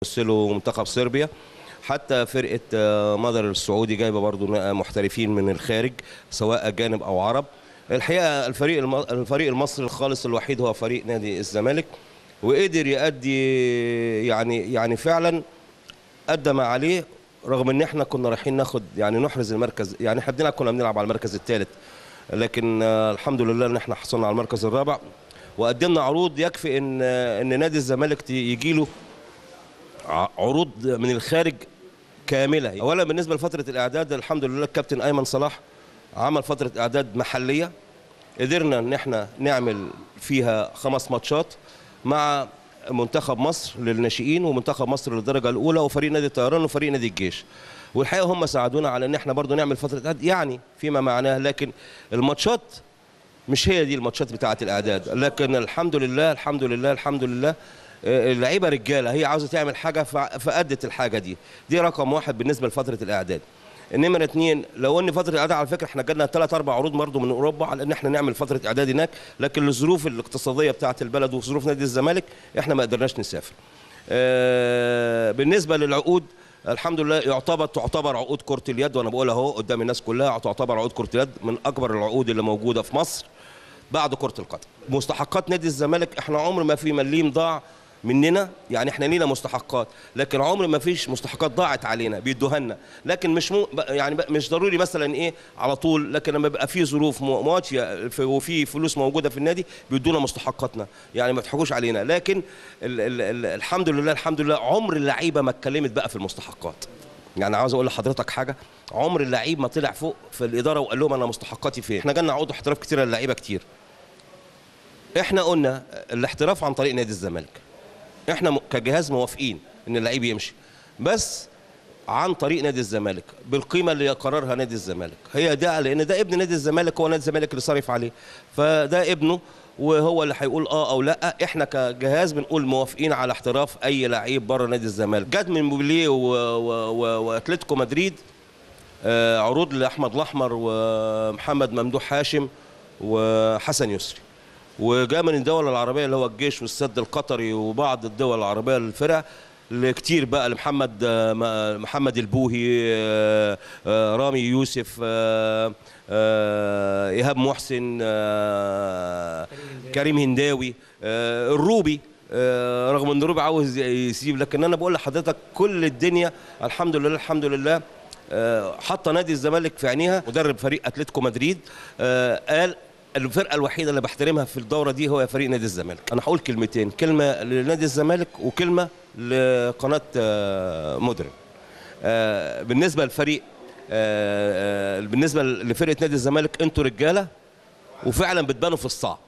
مثلوا منتخب صربيا. حتى فرقه مادر السعودي جايبه برضو محترفين من الخارج سواء اجانب او عرب. الحقيقه الفريق المصري الخالص الوحيد هو فريق نادي الزمالك، وقدر يؤدي يعني فعلا ادى ما عليه، رغم ان احنا كنا رايحين ناخد نحرز المركز، احنا كنا بنلعب على المركز الثالث، لكن الحمد لله ان احنا حصلنا على المركز الرابع وقدمنا عروض يكفي ان نادي الزمالك يجي له عروض من الخارج كامله. اولا بالنسبه لفتره الاعداد، الحمد لله الكابتن ايمن صلاح عمل فتره اعداد محليه قدرنا ان احنا نعمل فيها 5 ماتشات مع منتخب مصر للناشئين ومنتخب مصر للدرجه الاولى وفريق نادي الطيران وفريق نادي الجيش، والحقيقه هم ساعدونا على ان احنا برضو نعمل فتره اعداد فيما معناه، لكن الماتشات مش هي دي الماتشات بتاعه الاعداد. لكن الحمد لله الحمد لله الحمد لله اللعيبه رجاله، هي عاوزه تعمل حاجه فادت الحاجه دي رقم 1 بالنسبه لفتره الاعداد. نمرة 2، لو ان فتره الاعداد على فكره احنا جالنا 3 4 عروض برضه من اوروبا على ان احنا نعمل فتره اعداد هناك، لكن الظروف الاقتصاديه بتاعه البلد وظروف نادي الزمالك احنا ما قدرناش نسافر. بالنسبه للعقود الحمد لله تعتبر عقود كره اليد، وانا بقولها اهو قدام الناس كلها، تعتبر عقود كره اليد من اكبر العقود اللي موجوده في مصر بعد كره القدم. مستحقات نادي الزمالك احنا عمر ما في مليم ضاع مننا، احنا لينا مستحقات، لكن عمر ما فيش مستحقات ضاعت علينا بيدوها لنا، لكن مش ضروري مثلا على طول، لكن لما بيبقى في ظروف مواتيه وفي فلوس موجوده في النادي بيدونا مستحقاتنا، ما تضحكوش علينا. لكن الحمد لله الحمد لله عمر اللعيبه ما اتكلمت بقى في المستحقات. عاوز اقول لحضرتك حاجه، عمر اللعيب ما طلع فوق في الاداره وقال لهم انا مستحقاتي فين. احنا جالنا عقود احتراف كتيره للعيبه كتير. احنا قلنا الاحتراف عن طريق نادي الزمالك، احنا كجهاز موافقين ان اللعيب يمشي، بس عن طريق نادي الزمالك بالقيمه اللي قررها نادي الزمالك. هي ده لان ده ابن نادي الزمالك، هو نادي الزمالك اللي صارف عليه، فده ابنه وهو اللي هيقول او لا. احنا كجهاز بنقول موافقين على احتراف اي لعيب بره نادي الزمالك. جت من موبيليه واتلتيكو مدريد عروض لاحمد الاحمر ومحمد ممدوح هاشم وحسن يسري، وجاء من الدول العربيه اللي هو الجيش والسد القطري وبعض الدول العربيه للفرق كتير بقى، محمد البوهي، رامي يوسف، ايهاب محسن، كريم هنداوي، الروبي، رغم ان الروبي عاوز يسيب، لكن انا بقول لحضرتك كل الدنيا الحمد لله الحمد لله حاطه نادي الزمالك في عينيها. مدرب فريق اتلتيكو مدريد قال الفرقه الوحيده اللي بحترمها في الدوره دي هو فريق نادي الزمالك. انا هقول كلمتين، كلمه لنادي الزمالك وكلمه لقناه مودرن. بالنسبه للفريق بالنسبه لفرقه نادي الزمالك، انتوا رجاله وفعلا بتبانوا في الصعب،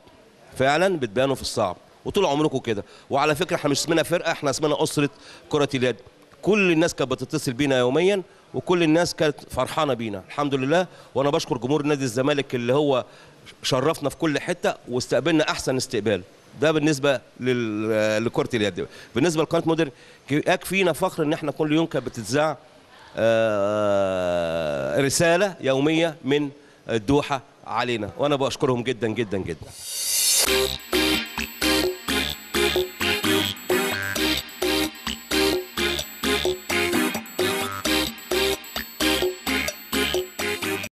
فعلا بتبانوا في الصعب وطول عمركم كده. وعلى فكره احنا مش اسمنا فرقه، احنا اسمنا اسره كره اليد. كل الناس كانت بتتصل بينا يوميا وكل الناس كانت فرحانه بينا الحمد لله. وانا بشكر جمهور نادي الزمالك اللي هو شرفنا في كل حته واستقبلنا احسن استقبال. ده بالنسبه لكره اليد. بالنسبه لقناه مودرن يكفينا فخر ان احنا كل يوم كانت بتتذاع رساله يوميه من الدوحه علينا، وانا بشكرهم جدا جدا جدا.